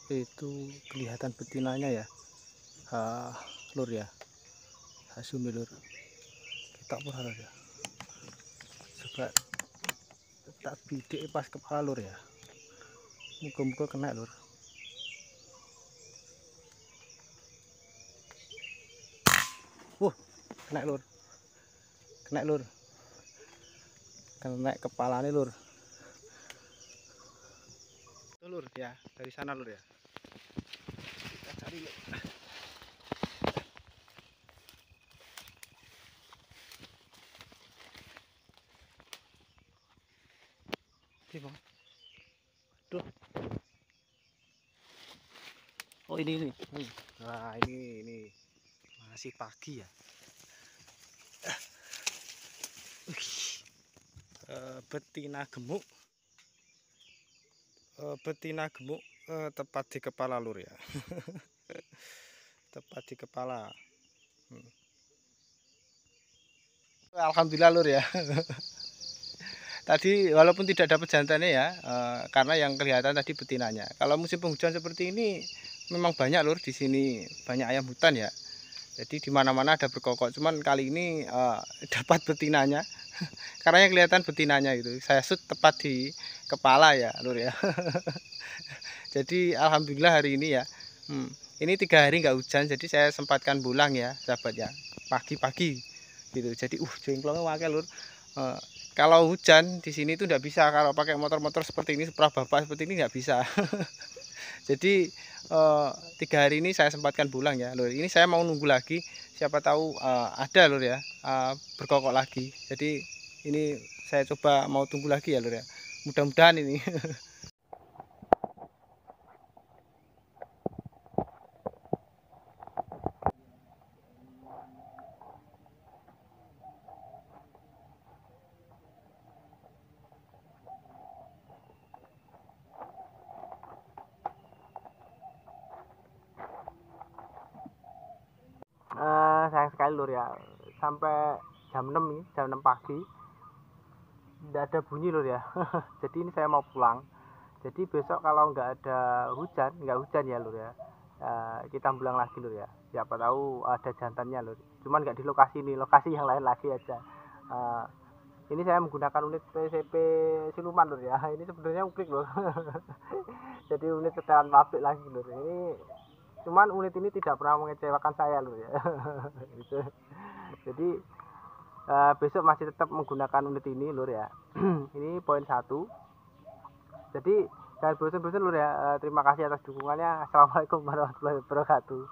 Itu kelihatan betinanya ya, lur ya, hasumi lur, kita pun harus ya, coba tak bidik pas kepala lur ya, muka-muka kena lur. Kena lur, kena lur, kena kepalanya lur. Itu lur ya, dari sana lur ya, kita cari lur. Bang. Duh. Oh ini. Nah ini masih pagi ya. Betina gemuk, tepat di kepala lur ya. Tepat di kepala. Alhamdulillah lur ya. Tadi walaupun tidak dapat jantannya ya, karena yang kelihatan tadi betinanya. Kalau musim penghujan seperti ini memang banyak lur di sini, banyak ayam hutan ya. Jadi di mana-mana ada berkokok. Cuman kali ini dapat betinanya. Karena yang kelihatan betinanya itu. Saya shoot tepat di kepala ya lur ya. Jadi alhamdulillah hari ini ya. Ini 3 hari nggak hujan, jadi saya sempatkan pulang ya sahabat ya. Pagi-pagi gitu. Jadi jengklongnya wakil lur. Kalau hujan di sini itu nggak bisa, kalau pakai motor-motor seperti ini, Prababa seperti ini nggak bisa. Jadi 3 hari ini saya sempatkan pulang ya lur. Ini saya mau nunggu lagi, siapa tahu ada lur ya, berkokok lagi. Jadi ini saya coba mau tunggu lagi ya lur ya. Mudah-mudahan ini. Sayang sekali lur ya, sampai jam 6 nih, jam 6 pagi tidak ada bunyi lur ya. Jadi ini saya mau pulang. Jadi besok kalau nggak ada hujan, nggak hujan ya lur ya, kita pulang lagi lur ya. Siapa tahu ada jantannya lur. Cuman nggak di lokasi ini, lokasi yang lain lagi aja. Ini saya menggunakan unit PCP siluman lur ya. Ini sebenarnya uklik lur. Jadi unit setelan pabrik lagi lur. Ini cuman unit ini tidak pernah mengecewakan saya lur ya. Gitu. Jadi besok masih tetap menggunakan unit ini lur ya. Ini poin 1. Jadi jangan bosan-bosan lur ya. Terima kasih atas dukungannya. Assalamualaikum warahmatullahi wabarakatuh.